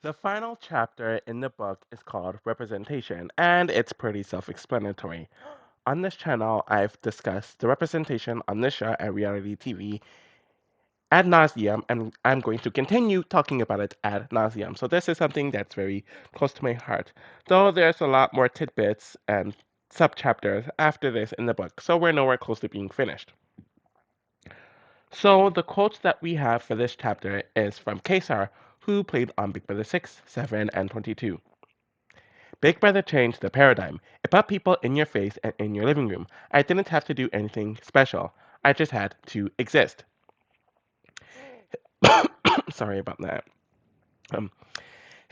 The final chapter in the book is called Representation, and it's pretty self explanatory. On this channel, I've discussed the representation on this show and reality TV ad nauseum, and I'm going to continue talking about it ad nauseum. So, this is something that's very close to my heart, though there's a lot more tidbits and subchapters after this in the book, so we're nowhere close to being finished. So, the quotes that we have for this chapter is from Kesar, who played on Big Brother 6, 7, and 22. Big Brother changed the paradigm. It put people in your face and in your living room. I didn't have to do anything special. I just had to exist. Sorry about that. Um,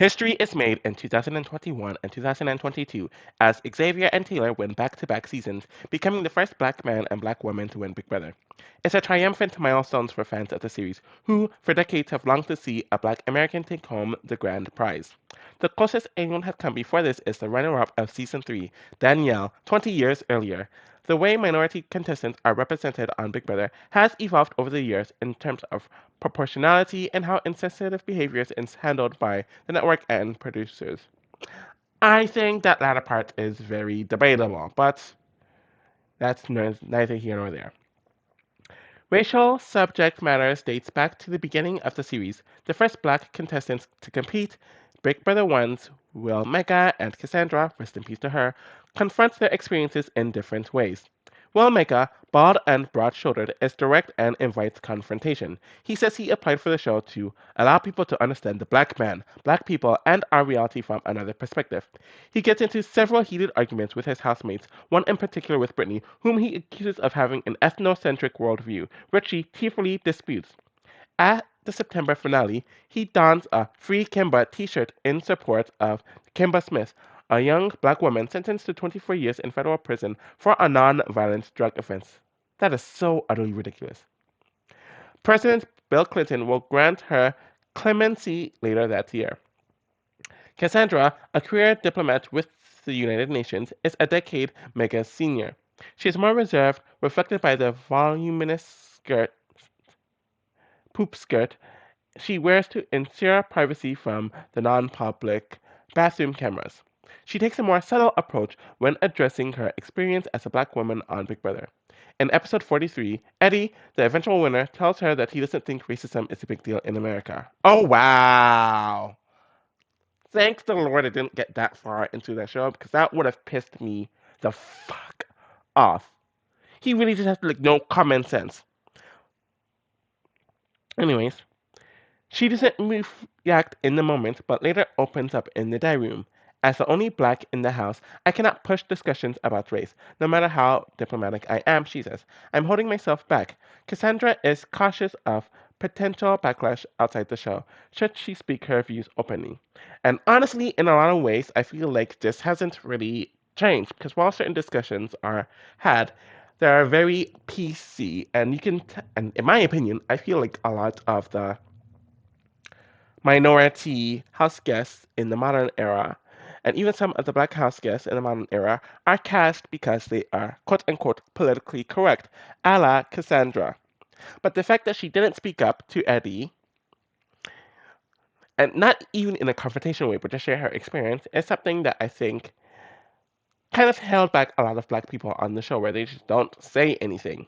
History is made in 2021 and 2022 as Xavier and Taylor win back to back seasons, becoming the first black man and black woman to win Big Brother. It's a triumphant milestone for fans of the series, who for decades have longed to see a black American take home the grand prize. The closest anyone had come before this is the runner up of season 3, Danielle, 20 years earlier. The way minority contestants are represented on Big Brother has evolved over the years in terms of proportionality and how insensitive behaviors is handled by the network and producers. I think that latter part is very debatable, but that's neither here nor there. Racial subject matter dates back to the beginning of the series. The first black contestants to compete, Big Brother 1's Will Mega and Cassandra, rest in peace to her, confront their experiences in different ways. Will Mega, bald and broad shouldered, is direct and invites confrontation. He says he applied for the show to allow people to understand the black man, black people, and our reality from another perspective. He gets into several heated arguments with his housemates, one in particular with Brittany, whom he accuses of having an ethnocentric worldview, which she tearfully disputes. At the September finale, he dons a Free Kimba t shirt in support of Kimba Smith, a young black woman sentenced to 24 years in federal prison for a non-violent drug offense. That is so utterly ridiculous. President Bill Clinton will grant her clemency later that year. Cassandra, a career diplomat with the United Nations, is a decade Mega's senior. She is more reserved, reflected by the voluminous poop skirt she wears to ensure privacy from the non-public bathroom cameras. She takes a more subtle approach when addressing her experience as a black woman on Big Brother. In episode 43, Eddie, the eventual winner, tells her that he doesn't think racism is a big deal in America. Oh, wow! Thanks the Lord I didn't get that far into that show because that would have pissed me the fuck off. He really just has like no common sense. Anyways, she doesn't react in the moment, but later opens up in the diary room. As the only black in the house, I cannot push discussions about race, no matter how diplomatic I am, she says. I'm holding myself back. Cassandra is cautious of potential backlash outside the show, should she speak her views openly. And honestly, in a lot of ways, I feel like this hasn't really changed, because while certain discussions are had, they are very PC, and and in my opinion, I feel like a lot of the minority house guests in the modern era, and even some of the black house guests in the modern era, are cast because they are quote unquote politically correct, a la Cassandra. But the fact that she didn't speak up to Eddie, and not even in a confrontational way, but just share her experience, is something that I think kind of held back a lot of black people on the show where they just don't say anything.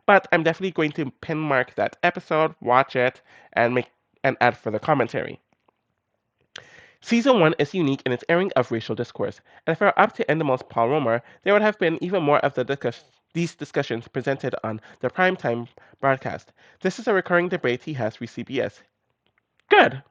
But I'm definitely going to pin mark that episode, watch it, and make and add further commentary. Season 1 is unique in its airing of racial discourse, and if it were up to Endemol's Paul Romer, there would have been even more of these discussions presented on the primetime broadcast. This is a recurring debate he has with CBS. Good,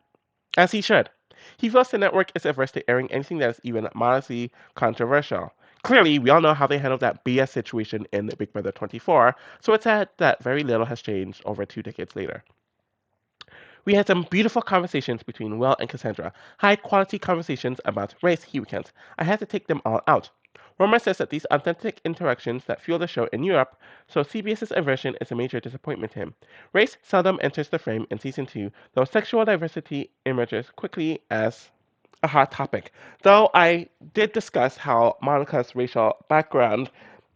as he should. He feels the network is averse to airing anything that is even modestly controversial. Clearly, we all know how they handled that BS situation in Big Brother 24, so it's sad that very little has changed over 2 decades later. We had some beautiful conversations between Will and Cassandra, high quality conversations about race, he recounts. I had to take them all out. Romer says that these authentic interactions that fuel the show in Europe, so CBS's aversion is a major disappointment to him. Race seldom enters the frame in season 2, though sexual diversity emerges quickly as a hot topic. Though I did discuss how Monica's racial background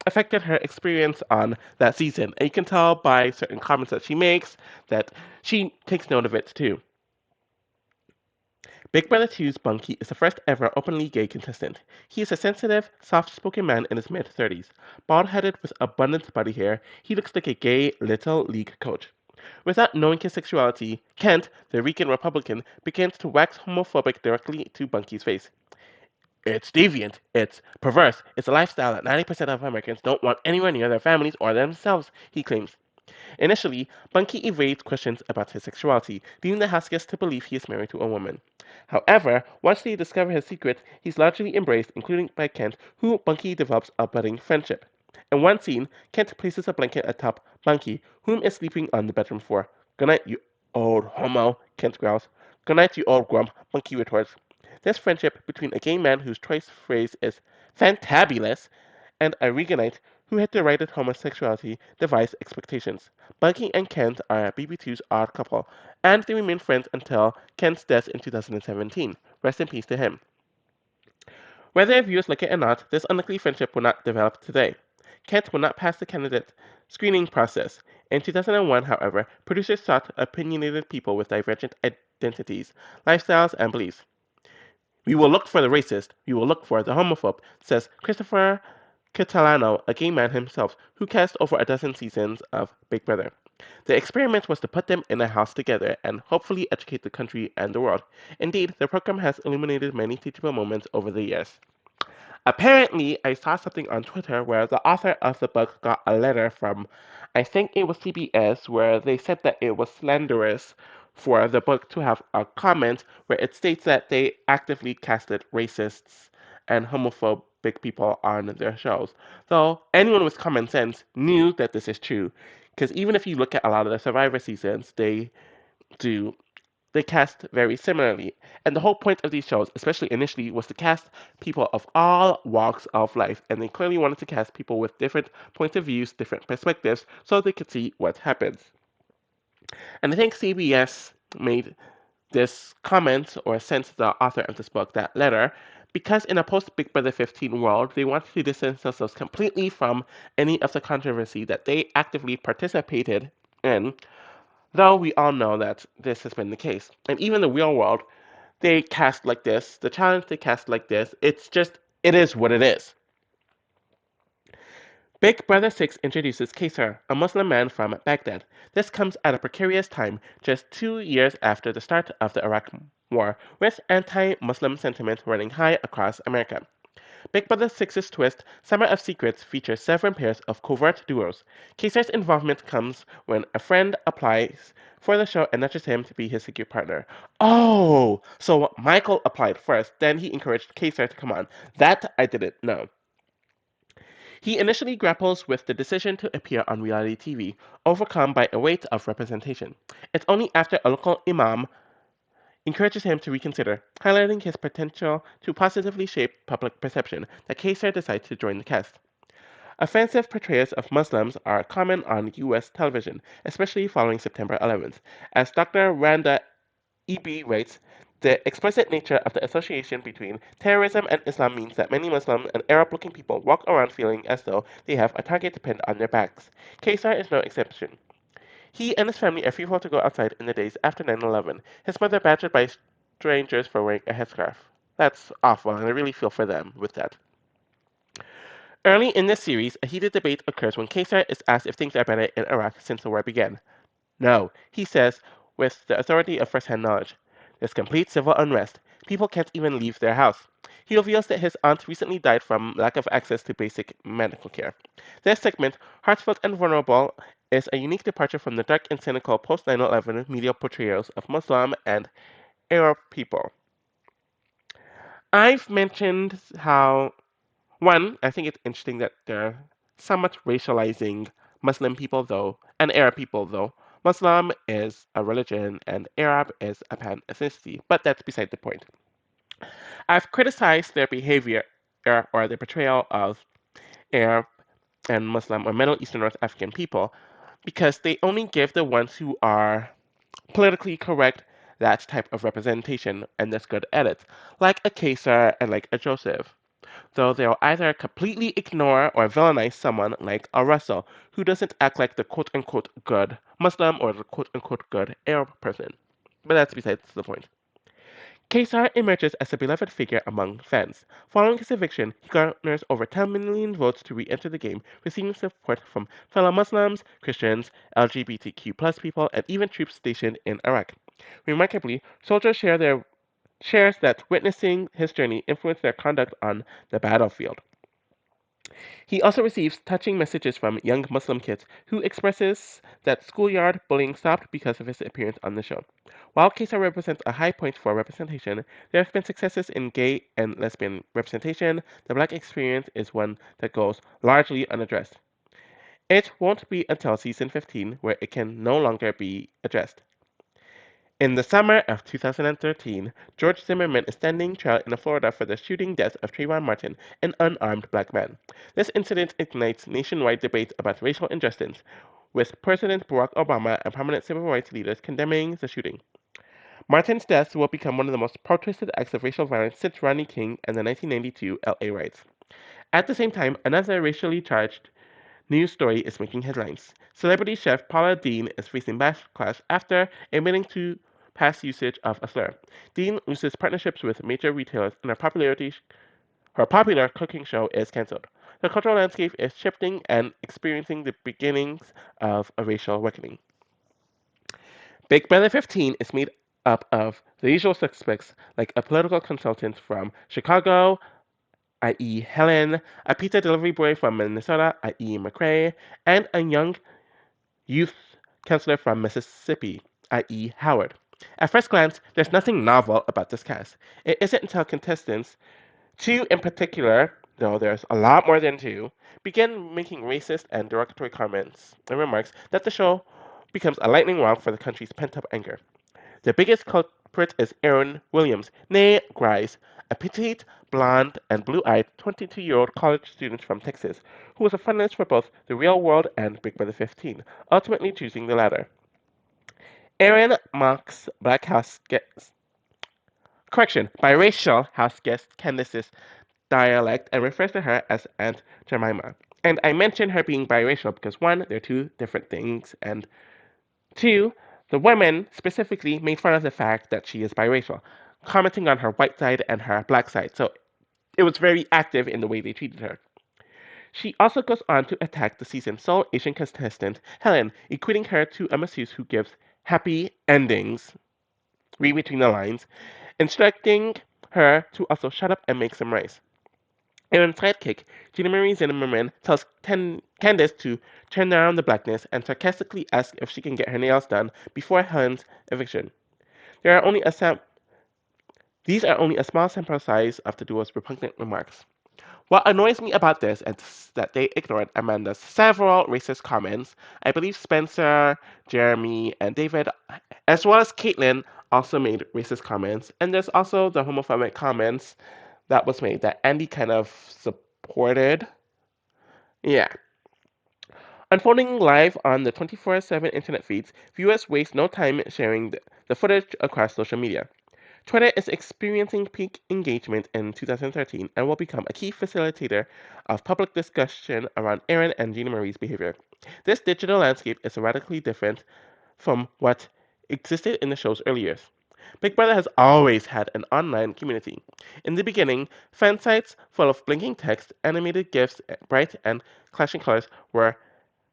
affected her experience on that season. And you can tell by certain comments that she makes that she takes note of it too. Big Brother 2's Bunky is the first ever openly gay contestant. He is a sensitive, soft spoken man in his mid 30s. Bald headed with abundant body hair, he looks like a gay little league coach. Without knowing his sexuality, Kent, the Rican Republican, begins to wax homophobic directly to Bunky's face. It's deviant, it's perverse, it's a lifestyle that 90% of Americans don't want anywhere near their families or themselves, he claims. Initially, Bunky evades questions about his sexuality, leading the house guests to believe he is married to a woman. However, once they discover his secret, he's largely embraced, including by Kent, who Bunky develops a budding friendship. In one scene, Kent places a blanket atop Bunky, whom is sleeping on the bedroom floor. Good night, you old homo, Kent growls. Good night, you old grump, Bunky retorts. This friendship between a gay man whose choice phrase is fantabulous and a Reaganite who had derided homosexuality defies expectations. Bunky and Kent are BB2's odd couple, and they remain friends until Kent's death in 2017. Rest in peace to him. Whether viewers like it or not, this unlikely friendship will not develop today. Kent will not pass the candidate screening process. In 2001, however, producers sought opinionated people with divergent identities, lifestyles, and beliefs. We will look for the racist, we will look for the homophobe, says Christopher Catalano, a gay man himself, who cast over a dozen seasons of Big Brother. The experiment was to put them in a house together and hopefully educate the country and the world. Indeed, the program has illuminated many teachable moments over the years. Apparently, I saw something on Twitter where the author of the book got a letter from, I think it was CBS, where they said that it was slanderous for the book to have a comment where it states that they actively casted racists and homophobic people on their shows. Though anyone with common sense knew that this is true, because even if you look at a lot of the Survivor seasons, do they cast very similarly. And the whole point of these shows, especially initially, was to cast people of all walks of life. And they clearly wanted to cast people with different points of views, different perspectives, so they could see what happens. And I think CBS made this comment or sent the author of this book that letter because in a post Big Brother 15 world, they wanted to distance themselves completely from any of the controversy that they actively participated in. Though we all know that this has been the case. And even the real world, they cast like this. The challenge they cast like this. It is what it is. Big Brother 6 introduces Kaysar, a Muslim man from Baghdad. This comes at a precarious time, just 2 years after the start of the Iraq War, with anti Muslim sentiment running high across America. Big Brother 6's twist, Summer of Secrets, features seven pairs of covert duos. Kaysar's involvement comes when a friend applies for the show and nudges him to be his secret partner. Oh, so Michael applied first, then he encouraged Kaysar to come on. That I didn't know. He initially grapples with the decision to appear on reality TV, overcome by a weight of representation. It's only after a local imam encourages him to reconsider, highlighting his potential to positively shape public perception, that Kaysar decides to join the cast. Offensive portrayals of Muslims are common on U.S. television, especially following September 11th. As Dr. Randa E.B. writes, the explicit nature of the association between terrorism and Islam means that many Muslim and Arab looking people walk around feeling as though they have a target to pin on their backs. Kaysar is no exception. He and his family are fearful to go outside in the days after 9/11. His mother badgered by strangers for wearing a headscarf. That's awful, and I really feel for them with that. Early in this series, a heated debate occurs when Kaysar is asked if things are better in Iraq since the war began. No, he says, with the authority of first-hand knowledge. There's complete civil unrest. People can't even leave their house. He reveals that his aunt recently died from lack of access to basic medical care. This segment, heartfelt and vulnerable, is a unique departure from the dark and cynical post 9/11 media portrayals of Muslim and Arab people. I've mentioned how, one, I think it's interesting that they're somewhat racializing Muslim people, though, and Arab people, though. Muslim is a religion and Arab is a pan ethnicity, but that's beside the point. I've criticized their behavior or their portrayal of Arab and Muslim or Middle Eastern North African people because they only give the ones who are politically correct that type of representation and that's good at it, like a Caesar and like a Joseph. Though they'll either completely ignore or villainize someone like a Russell, who doesn't act like the quote unquote good Muslim or the quote unquote good Arab person. But that's besides the point. Kesar emerges as a beloved figure among fans. Following his eviction, he garners over 10 million votes to re-enter the game, receiving support from fellow Muslims, Christians, LGBTQ+ people, and even troops stationed in Iraq. Remarkably, soldiers shares that witnessing his journey influenced their conduct on the battlefield. He also receives touching messages from young Muslim kids who expresses that schoolyard bullying stopped because of his appearance on the show. While Kesa represents a high point for representation, there have been successes in gay and lesbian representation. The black experience is one that goes largely unaddressed. It won't be until season 15 where it can no longer be addressed. In the summer of 2013, George Zimmerman is standing trial in Florida for the shooting death of Trayvon Martin, an unarmed black man. This incident ignites nationwide debate about racial injustice, with President Barack Obama and prominent civil rights leaders condemning the shooting. Martin's death will become one of the most protested acts of racial violence since Rodney King and the 1992 LA riots. At the same time, another racially charged news story is making headlines. Celebrity chef Paula Deen is facing backlash after admitting to past usage of a slur. Deen loses partnerships with major retailers, and her popular cooking show is cancelled. The cultural landscape is shifting and experiencing the beginnings of a racial reckoning. Big Brother 15 is made up of the usual suspects, like a political consultant from Chicago, i.e., Helen, a pizza delivery boy from Minnesota, i.e., McCrae, and a young youth counselor from Mississippi, i.e., Howard. At first glance, there's nothing novel about this cast. It isn't until contestants, two in particular, though there's a lot more than two, begin making racist and derogatory comments and remarks that the show becomes a lightning rod for the country's pent up anger. The biggest culprit is Aaron Williams, née Grice, a petite, blonde, and blue-eyed 22-year-old college student from Texas, who was a finalist for both The Real World and Big Brother 15, ultimately choosing the latter. Aaron mocks Black House guest, biracial house guest Candace's dialect and refers to her as Aunt Jemima. And I mention her being biracial because one, they're two different things, and two, the women specifically made fun of the fact that she is biracial, commenting on her white side and her black side. So it was very active in the way they treated her. She also goes on to attack the season's sole Asian contestant, Helen, equating her to a masseuse who gives happy endings, read between the lines, instructing her to also shut up and make some rice. Aaron's sidekick, Gina Marie Zimmerman, tells Candace to turn down the blackness and sarcastically asks if she can get her nails done before Helen's eviction. There are only a sam- These are only a small sample size of the duo's repugnant remarks. What annoys me about this is that they ignored Amanda's several racist comments. I believe Spencer, Jeremy, and David, as well as Caitlyn, also made racist comments. And there's also the homophobic comments that was made that Andy kind of supported. Yeah. Unfolding live on the 24/7 internet feeds, viewers waste no time sharing the footage across social media. Twitter is experiencing peak engagement in 2013 and will become a key facilitator of public discussion around Aaron and Gina Marie's behavior. This digital landscape is radically different from what existed in the show's early years. Big Brother has always had an online community. In the beginning, fan sites full of blinking text, animated GIFs, bright and clashing colors were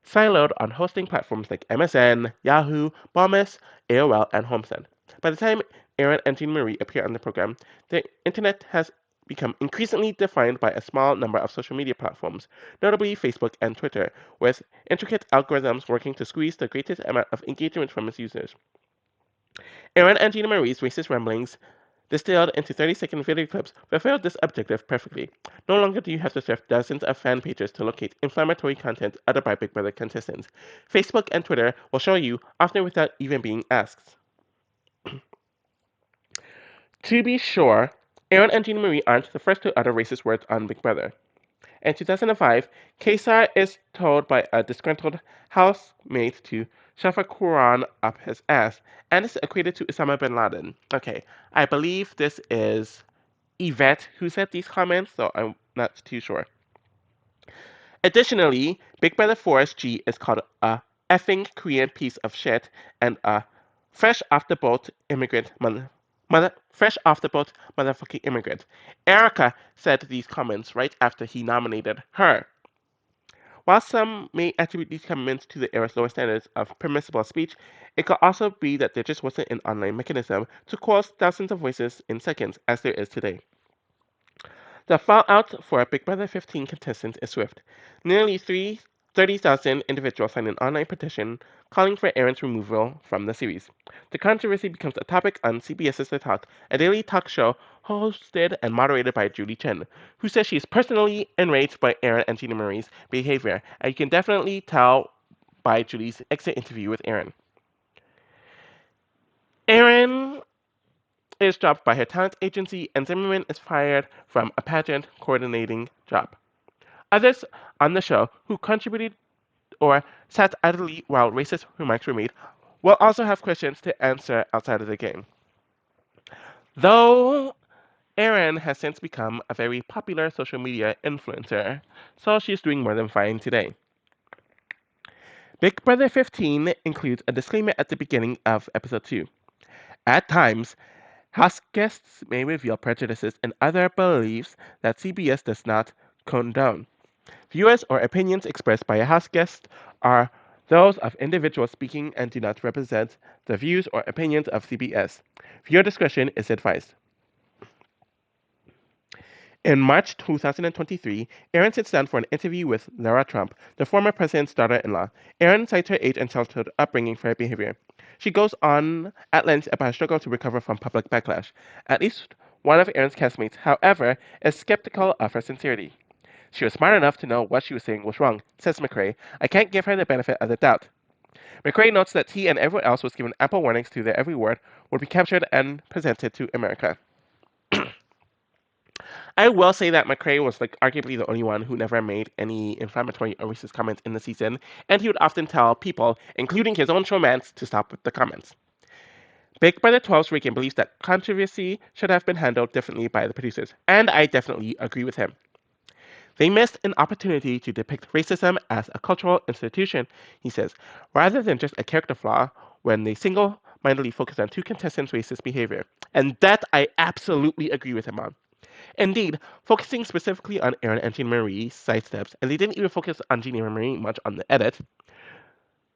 siloed on hosting platforms like MSN, Yahoo, Bombas, AOL, and HomeSend. By the time Aaron and Jean Marie appear on the program, the internet has become increasingly defined by a small number of social media platforms, notably Facebook and Twitter, with intricate algorithms working to squeeze the greatest amount of engagement from its users. Aaron and Gina Marie's racist ramblings, distilled into 30-second video clips, fulfilled this objective perfectly. No longer do you have to surf dozens of fan pages to locate inflammatory content uttered by Big Brother contestants. Facebook and Twitter will show you, often without even being asked. To be sure, Aaron and Gina Marie aren't the first to utter racist words on Big Brother. In 2005, Kesar is told by a disgruntled housemate to shove a Quran up his ass and is equated to Osama bin Laden. Okay, I believe this is Yvette who said these comments, so I'm not too sure. Additionally, Big Brother Forest G is called a effing Korean piece of shit and a fresh off the boat immigrant fresh off the boat motherfucking immigrant. Erica said these comments right after he nominated her. While some may attribute these comments to the era's lower standards of permissible speech, it could also be that there just wasn't an online mechanism to quell thousands of voices in seconds as there is today. The fallout for Big Brother 15 contestants is swift. Nearly 30,000 individuals signed an online petition calling for Aaron's removal from the series. The controversy becomes a topic on CBS's The Talk, a daily talk show hosted and moderated by Julie Chen, who says she is personally enraged by Aaron and Gina Marie's behavior, and you can definitely tell by Julie's exit interview with Aaron. Aaron is dropped by her talent agency, and Zimmerman is fired from a pageant coordinating job. Others on the show who contributed or sat idly while racist remarks were made will also have questions to answer outside of the game. Though Erin has since become a very popular social media influencer, so she's doing more than fine today. Big Brother 15 includes a disclaimer at the beginning of episode 2. At times, house guests may reveal prejudices and other beliefs that CBS does not condone. Views or opinions expressed by a house guest are those of individuals speaking and do not represent the views or opinions of CBS. Viewer discretion is advised. In March 2023, Erin sits down for an interview with Lara Trump, the former president's daughter-in-law. Erin cites her age and childhood upbringing for her behavior. She goes on at length about her struggle to recover from public backlash. At least one of Erin's castmates, however, is skeptical of her sincerity. She was smart enough to know what she was saying was wrong, says McRae. I can't give her the benefit of the doubt. McRae notes that he and everyone else was given ample warnings to their every word would be captured and presented to America. I will say that McRae was like arguably the only one who never made any inflammatory or racist comments in the season, and he would often tell people, including his own showmans, to stop with the comments. Big Brother 12's Reagan believes that controversy should have been handled differently by the producers, and I definitely agree with him. They missed an opportunity to depict racism as a cultural institution, he says, rather than just a character flaw when they single mindedly focus on two contestants' racist behavior. And that I absolutely agree with him on. Indeed, focusing specifically on Aaron and Jean Marie sidesteps, and they didn't even focus on Jean Marie much on the edit,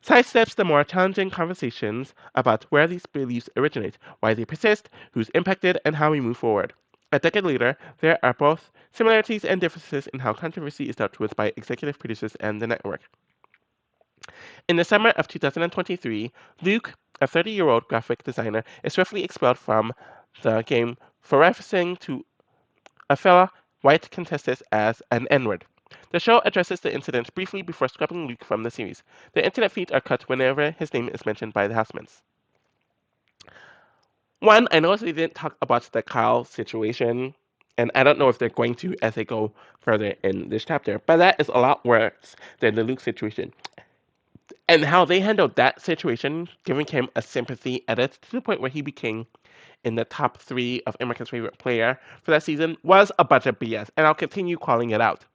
sidesteps the more challenging conversations about where these beliefs originate, why they persist, who's impacted, and how we move forward. A decade later, there are both similarities and differences in how controversy is dealt with by executive producers and the network. In the summer of 2023, Luke, a 30-year-old graphic designer, is swiftly expelled from the game for referencing to a fellow white contestant as an N-word. The show addresses the incident briefly before scrapping Luke from the series. The internet feeds are cut whenever his name is mentioned by the housemates. One, I noticed they didn't talk about the Kyle situation, and I don't know if they're going to as they go further in this chapter, but that is a lot worse than the Luke situation. And how they handled that situation, giving him a sympathy edit to the point where he became in the top 3 of America's favorite player for that season, was a bunch of BS, and I'll continue calling it out.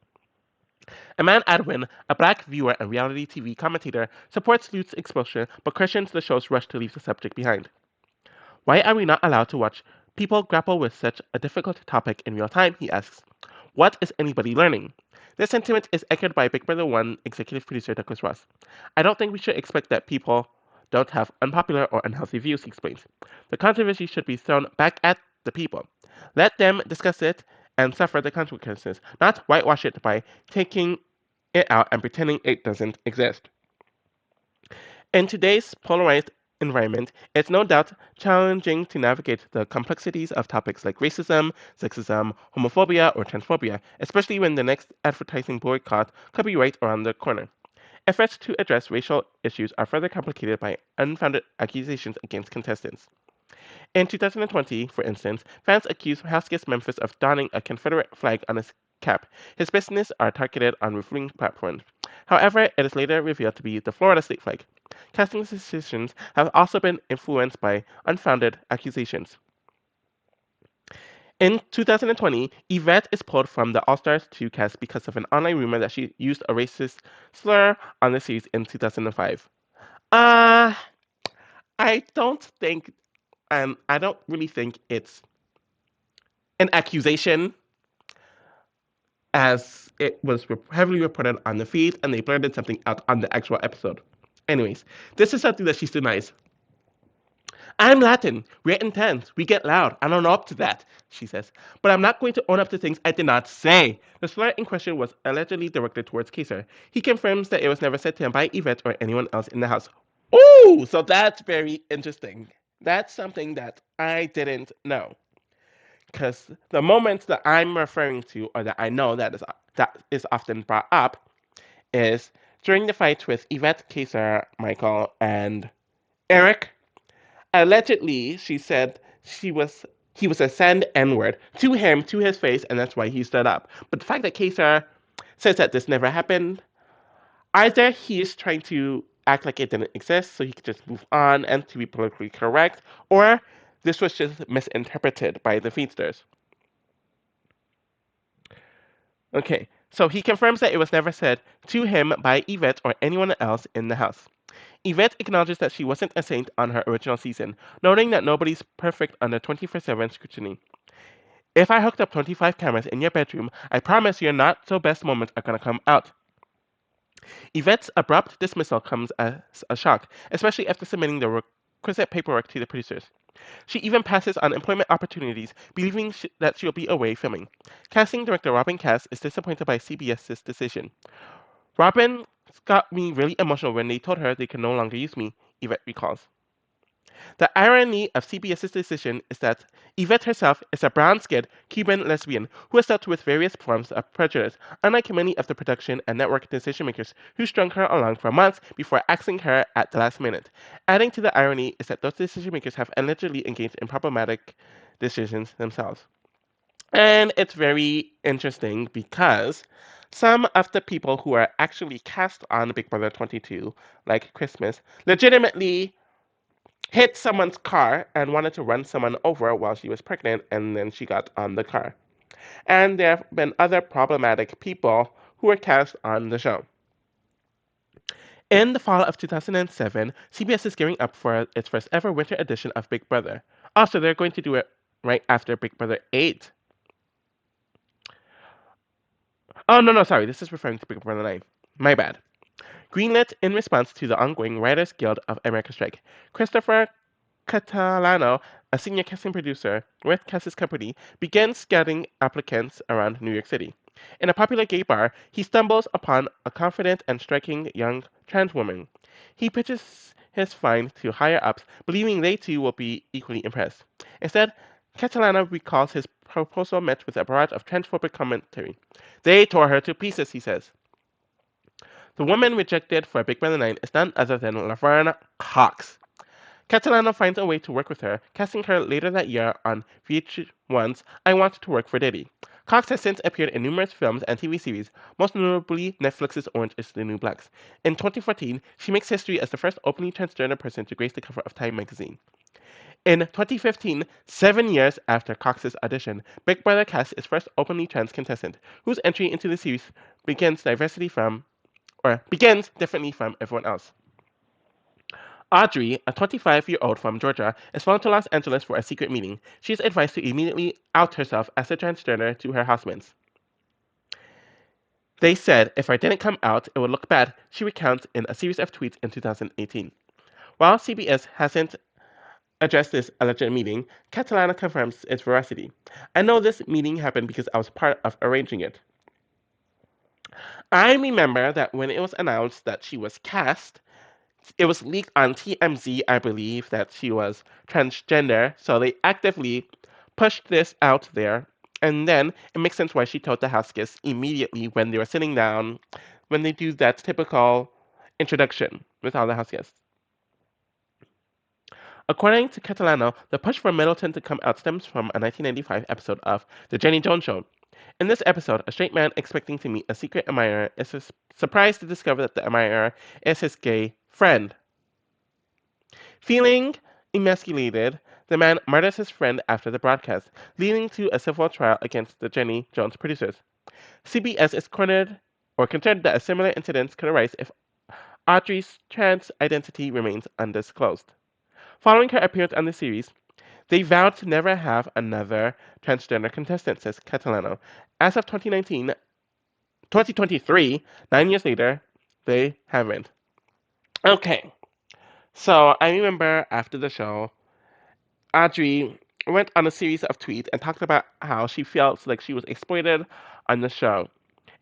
Aman Adwin, a black viewer and reality TV commentator, supports Luke's exposure but questions the show's rush to leave the subject behind. Why are we not allowed to watch people grapple with such a difficult topic in real time? He asks. What is anybody learning? This sentiment is echoed by Big Brother 1 executive producer Douglas Ross. I don't think we should expect that people don't have unpopular or unhealthy views, he explains. The controversy should be thrown back at the people. Let them discuss it and suffer the consequences, not whitewash it by taking it out and pretending it doesn't exist. In today's polarized environment, it's no doubt challenging to navigate the complexities of topics like racism, sexism, homophobia, or transphobia, especially when the next advertising boycott could be right around the corner. Efforts to address racial issues are further complicated by unfounded accusations against contestants. In 2020, for instance, fans accused houseguest Memphis of donning a Confederate flag on his cap. His business are targeted on refueling platforms. However, it is later revealed to be the Florida state flag. Casting decisions have also been influenced by unfounded accusations. In 2020, Yvette is pulled from the All Stars 2 cast because of an online rumor that she used a racist slur on the series in 2005. Uh, I don't think and I don't really think it's an accusation as it was heavily reported on the feed and they blurted something out on the actual episode. Anyways, this is something that she denies. I'm Latin. We're intense. We get loud. I don't know up to that, she says. But I'm not going to own up to things I did not say. The slur in question was allegedly directed towards Kaysar. He confirms that it was never said to him by Yvette or anyone else in the house. Ooh, so that's very interesting. That's something that I didn't know. Because the moments that I'm referring to, or that I know that is often brought up, is during the fight with Yvette, Kaysar, Michael, and Eric. Allegedly, she said he was a send N-word to him, to his face, and that's why he stood up. But the fact that Kaysar says that this never happened, either he is trying to act like it didn't exist so he could just move on and to be politically correct, or this was just misinterpreted by the feedsters. Okay, so he confirms that it was never said to him by Yvette or anyone else in the house. Yvette acknowledges that she wasn't a saint on her original season, noting that nobody's perfect under 24/7 scrutiny. If I hooked up 25 cameras in your bedroom, I promise your not so best moments are gonna come out. Yvette's abrupt dismissal comes as a shock, especially after submitting the requisite paperwork to the producers. She even passes on employment opportunities, believing that she'll be away filming. Casting director Robin Cass is disappointed by CBS's decision. Robin got me really emotional when they told her they could no longer use me, Yvette recalls. The irony of CBS's decision is that Yvette herself is a brown-skinned Cuban lesbian who has dealt with various forms of prejudice, unlike many of the production and network decision-makers who strung her along for months before axing her at the last minute. Adding to the irony is that those decision-makers have allegedly engaged in problematic decisions themselves. And it's very interesting because some of the people who are actually cast on Big Brother 22, like Christmas, legitimately hit someone's car and wanted to run someone over while she was pregnant, and then she got on the car. And there have been other problematic people who were cast on the show. In the fall of 2007, CBS is gearing up for its first ever winter edition of Big Brother. Also, they're going to do it right after Big Brother 8. Oh, no, no, sorry. This is referring to Big Brother 9. My bad. Greenlit in response to the ongoing Writers Guild of America strike. Christopher Catalano, a senior casting producer with Cass's company, begins scouting applicants around New York City. In a popular gay bar, he stumbles upon a confident and striking young trans woman. He pitches his find to higher ups, believing they too will be equally impressed. Instead, Catalano recalls his proposal met with a barrage of transphobic commentary. They tore her to pieces, he says. The woman rejected for Big Brother 9 is none other than Laverne Cox. Catalano finds a way to work with her, casting her later that year on VH1's I Want to Work for Diddy. Cox has since appeared in numerous films and TV series, most notably Netflix's Orange is the New Blacks. In 2014, she makes history as the first openly transgender person to grace the cover of Time magazine. In 2015, 7 years after Cox's audition, Big Brother cast its first openly trans contestant, whose entry into the series begins differently from everyone else. Audrey, a 25-year-old from Georgia, is flown to Los Angeles for a secret meeting. She is advised to immediately out herself as a transgender to her housemates. They said if I didn't come out, it would look bad, she recounts in a series of tweets in 2018. While CBS hasn't addressed this alleged meeting, Catalana confirms its veracity. I know this meeting happened because I was part of arranging it. I remember that when it was announced that she was cast, it was leaked on TMZ, I believe, that she was transgender. So they actively pushed this out there. And then it makes sense why she told the house guests immediately when they were sitting down, when they do that typical introduction with all the house guests. According to Catalano, the push for Middleton to come out stems from a 1995 episode of The Jenny Jones Show. In this episode, a straight man expecting to meet a secret admirer is surprised to discover that the admirer is his gay friend. Feeling emasculated, the man murders his friend after the broadcast, leading to a civil trial against the Jenny Jones producers. CBS is concerned that a similar incident could arise if Audrey's trans identity remains undisclosed. Following her appearance on the series, They vowed to never have another transgender contestant, says Catalano. As of 2023, 9 years later, they haven't. Okay, so I remember after the show, Audrey went on a series of tweets and talked about how she felt like she was exploited on the show.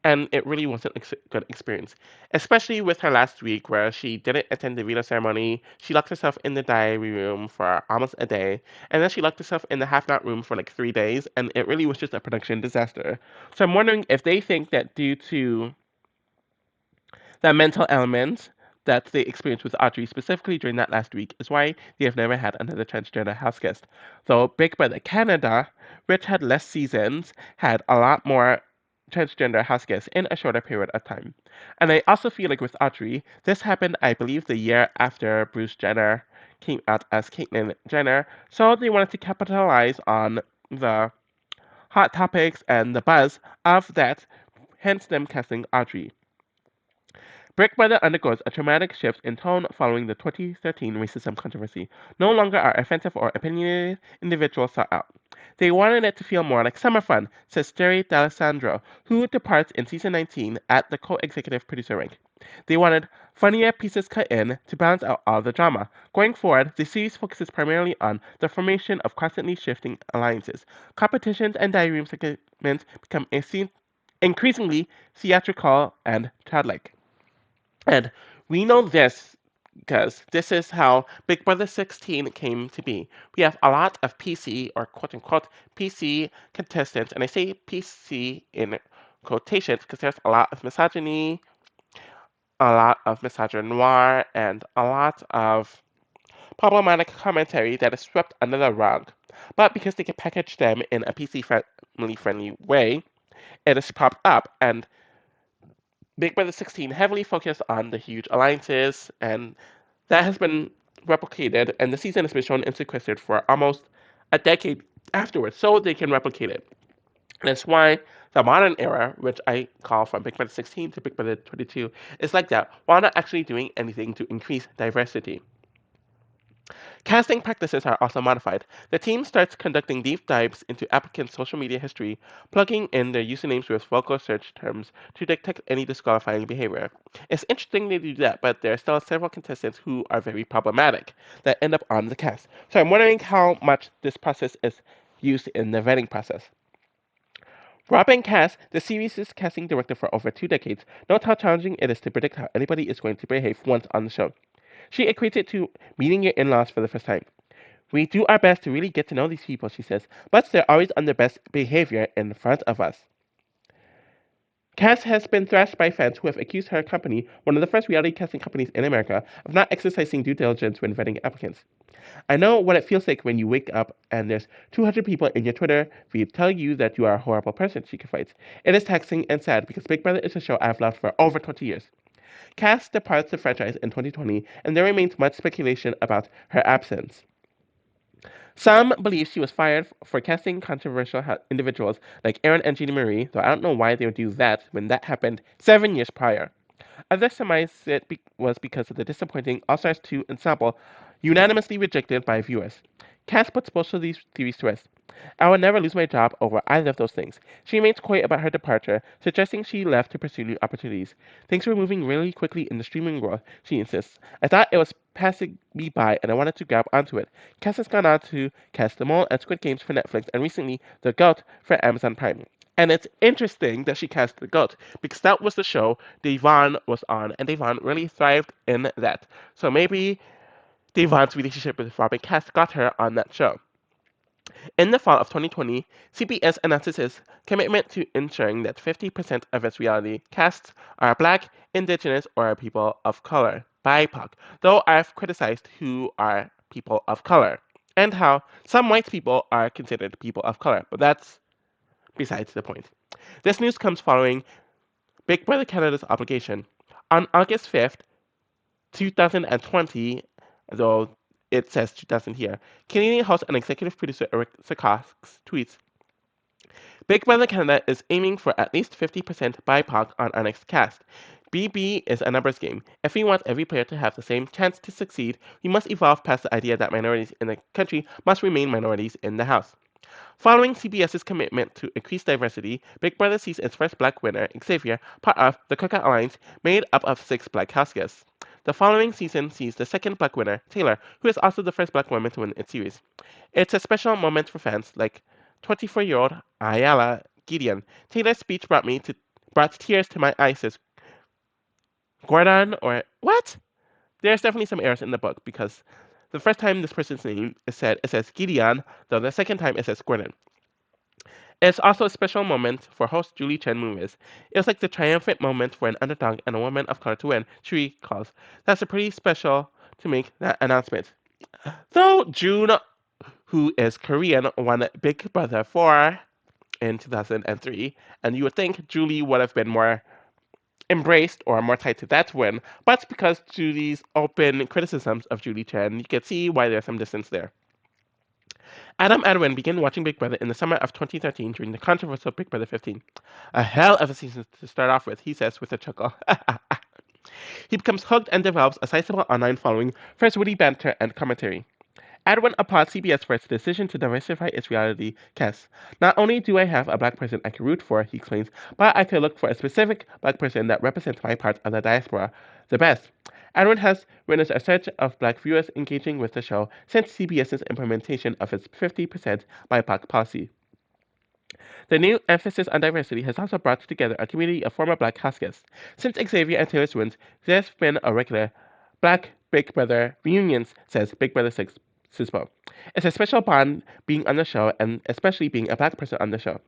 And it really wasn't a good experience, especially with her last week where she didn't attend the veto ceremony. She locked herself in the diary room for almost a day, and then she locked herself in the half nut room for like 3 days, and it really was just a production disaster. So I'm wondering if they think that due to the mental element that they experienced with Audrey specifically during that last week is why they have never had another transgender house guest. So Big Brother Canada, which had less seasons, had a lot more transgender house guests in a shorter period of time. And I also feel like with Audrey, this happened, I believe, the year after Bruce Jenner came out as Caitlyn Jenner. So they wanted to capitalize on the hot topics and the buzz of that, hence them casting Audrey. Brick Brother undergoes a dramatic shift in tone following the 2013 racism controversy. No longer are offensive or opinionated individuals sought out. They wanted it to feel more like summer fun, says Jerry D'Alessandro, who departs in season 19 at the co-executive producer rank. They wanted funnier pieces cut in to balance out all the drama. Going forward, the series focuses primarily on the formation of constantly shifting alliances. Competitions and diary room segments become increasingly theatrical and childlike. And we know this because this is how Big Brother 16 came to be. We have a lot of PC or quote unquote PC contestants, and I say PC in quotations because there's a lot of misogyny, a lot of misogynoir, and a lot of problematic commentary that is swept under the rug. But because they can package them in a PC family friendly way, it is propped up. And Big Brother 16 heavily focused on the huge alliances, and that has been replicated, and the season has been shown and sequestered for almost a decade afterwards, so they can replicate it. And that's why the modern era, which I call from Big Brother 16 to Big Brother 22, is like that, while not actually doing anything to increase diversity. Casting practices are also modified. The team starts conducting deep dives into applicants' social media history, plugging in their usernames with vocal search terms to detect any disqualifying behavior. It's interesting they do that, but there are still several contestants who are very problematic that end up on the cast. So I'm wondering how much this process is used in the vetting process. Robin Cass, the series' casting director for over 2 decades, knows how challenging it is to predict how anybody is going to behave once on the show. She equates it to meeting your in laws for the first time. We do our best to really get to know these people, she says, but they're always on their best behavior in front of us. Cass has been thrashed by fans who have accused her company, one of the first reality casting companies in America, of not exercising due diligence when vetting applicants. I know what it feels like when you wake up and there's 200 people in your Twitter feed tell you that you are a horrible person, she confides. It is taxing and sad because Big Brother is a show I've loved for over 20 years. Cass departs the franchise in 2020, and there remains much speculation about her absence. Some believe she was fired for casting controversial individuals like Aaron and Jeannie Marie, though I don't know why they would do that when that happened 7 years prior. Others surmise it was because of the disappointing All Stars 2 ensemble, unanimously rejected by viewers. Cass puts both of these theories to rest. I will never lose my job over either of those things. She remains coy about her departure, suggesting she left to pursue new opportunities. Things were moving really quickly in the streaming world, she insists. I thought it was passing me by and I wanted to grab onto it. Cass has gone on to cast The Mole and Squid Games for Netflix and recently The Goat for Amazon Prime. And it's interesting that she cast The Goat because that was the show Devon was on, and Devon really thrived in that. So maybe Devon's relationship with Robin Cass got her on that show. In the fall of 2020, CBS announces its commitment to ensuring that 50% of its reality casts are Black, Indigenous, or people of color, BIPOC, though I've criticized who are people of color, and how some white people are considered people of color, but that's besides the point. This news comes following Big Brother Canada's obligation. On August 5th, 2020, though it says 2000 here, Canadian host and executive producer Eric Sarkox tweets, Big Brother Canada is aiming for at least 50% BIPOC on our next cast. BB is a numbers game. If we want every player to have the same chance to succeed, we must evolve past the idea that minorities in the country must remain minorities in the House. Following CBS's commitment to increase diversity, Big Brother sees its first black winner, Xavier, part of the Cookout Alliance, made up of six black house guests. The following season sees the second black winner, Taylor, who is also the first black woman to win its series. It's a special moment for fans like 24-year-old Ayala Gideon. Taylor's speech brought tears to my eyes, says Gordon or what? There's definitely some errors in the book because the first time this person's name is said, it says Gideon, though the second time it says Gordon. It's also a special moment for host Julie Chen Moonves. It was like the triumphant moment for an underdog and a woman of color to win, she recalls. That's a pretty special to make that announcement. Though June, who is Korean, won Big Brother 4 in 2003, and you would think Julie would have been more embraced or more tied to that win, but because Julie's open criticisms of Julie Chen, you can see why there's some distance there. Adam Edwin began watching Big Brother in the summer of 2013 during the controversial Big Brother 15. A hell of a season to start off with, he says with a chuckle. He becomes hooked and develops a sizable online following for his witty banter and commentary. Edwin applauds CBS for its decision to diversify its reality cast. Not only do I have a black person I can root for, he explains, but I can look for a specific black person that represents my part of the diaspora the best. Edwin has witnessed a surge of black viewers engaging with the show since CBS's implementation of its 50% BIPOC policy. The new emphasis on diversity has also brought together a community of former black house guests. Since Xavier and Taylor's wins, there's been a regular Black Big Brother reunions, says Big Brother 6 Sisbo. It's a special bond being on the show and especially being a black person on the show.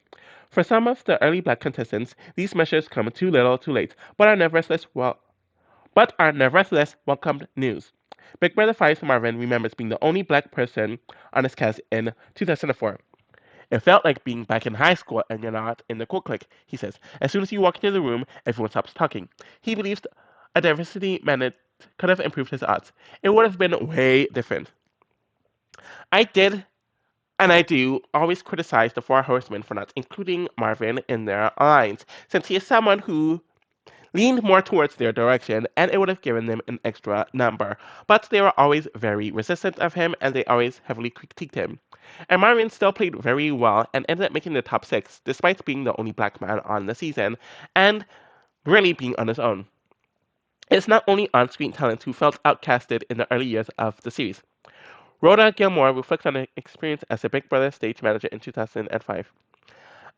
For some of the early black contestants, these measures come too little too late, but are nevertheless welcomed news. Big Brother 5 Marvin remembers being the only black person on his cast in 2004. It felt like being back in high school and you're not in the cool clique, he says. As soon as you walk into the room, everyone stops talking. He believes a diversity minute could have improved his odds. It would have been way different. I did, and I do, always criticize the Four Horsemen for not including Marvin in their alliance, since he is someone who leaned more towards their direction, and it would have given them an extra number. But they were always very resistant of him, and they always heavily critiqued him. And Marvin still played very well and ended up making the top six, despite being the only black man on the season, and really being on his own. It's not only on screen talent who felt outcasted in the early years of the series. Rhoda Gilmore reflects on her experience as a Big Brother stage manager in 2005.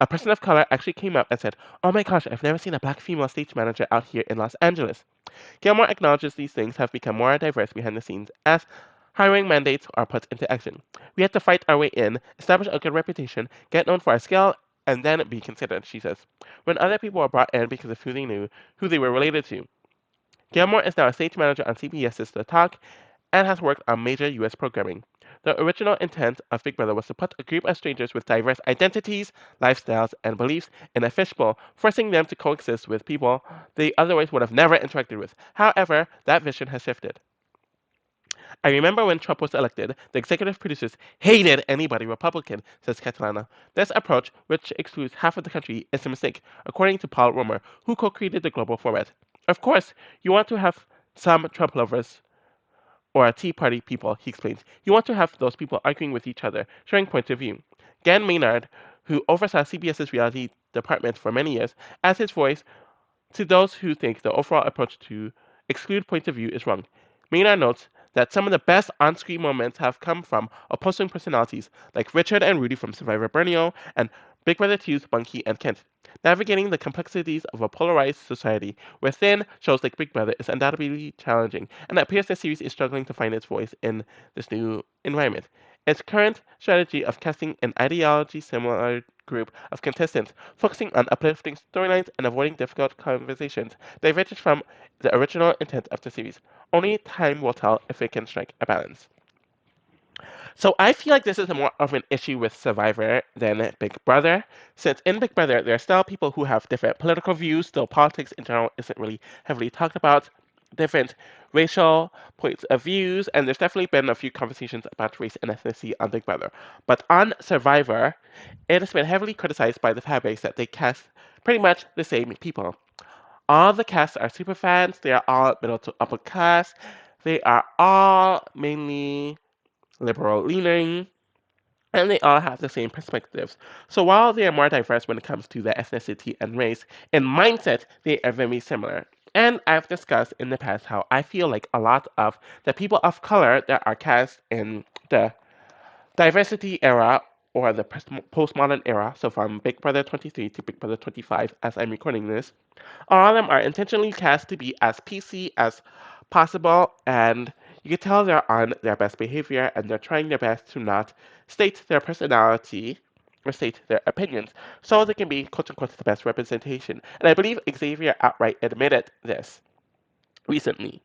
A person of color actually came up and said, "Oh my gosh, I've never seen a black female stage manager out here in Los Angeles." Gilmore acknowledges these things have become more diverse behind the scenes as hiring mandates are put into action. We had to fight our way in, establish a good reputation, get known for our skill, and then be considered, she says. When other people were brought in because of who they knew, who they were related to. Gilmore is now a stage manager on CBS's The Talk and has worked on major U.S. programming. The original intent of Big Brother was to put a group of strangers with diverse identities, lifestyles, and beliefs in a fishbowl, forcing them to coexist with people they otherwise would have never interacted with. However, that vision has shifted. I remember when Trump was elected, the executive producers hated anybody Republican, says Catalana. This approach, which excludes half of the country, is a mistake, according to Paul Romer, who co-created the global format. Of course, you want to have some Trump lovers or Tea Party people, he explains. You want to have those people arguing with each other, sharing points of view. Gan Maynard, who oversaw CBS's reality department for many years, adds his voice to those who think the overall approach to exclude points of view is wrong. Maynard notes that some of the best on-screen moments have come from opposing personalities, like Richard and Rudy from Survivor Borneo and Big Brother 2's Bunky and Kent. Navigating the complexities of a polarized society within shows like Big Brother is undoubtedly challenging, and it appears the series is struggling to find its voice in this new environment. Its current strategy of casting an ideology similar group of contestants, focusing on uplifting storylines and avoiding difficult conversations, diverges from the original intent of the series. Only time will tell if it can strike a balance. So I feel like this is more of an issue with Survivor than Big Brother, since in Big Brother there are still people who have different political views, still politics in general isn't really heavily talked about, different racial points of views, and there's definitely been a few conversations about race and ethnicity on Big Brother. But on Survivor, it has been heavily criticized by the fan base that they cast pretty much the same people. All the cast are super fans. They are all middle to upper class. They are all mainly liberal leaning, and they all have the same perspectives. So while they are more diverse when it comes to their ethnicity and race, in mindset, they are very similar. And I've discussed in the past how I feel like a lot of the people of color that are cast in the diversity era or the postmodern era, so from Big Brother 23 to Big Brother 25 as I'm recording this, all of them are intentionally cast to be as PC as possible, and you can tell they're on their best behavior and they're trying their best to not state their personality or state their opinions so they can be quote unquote the best representation. And I believe Xavier outright admitted this recently.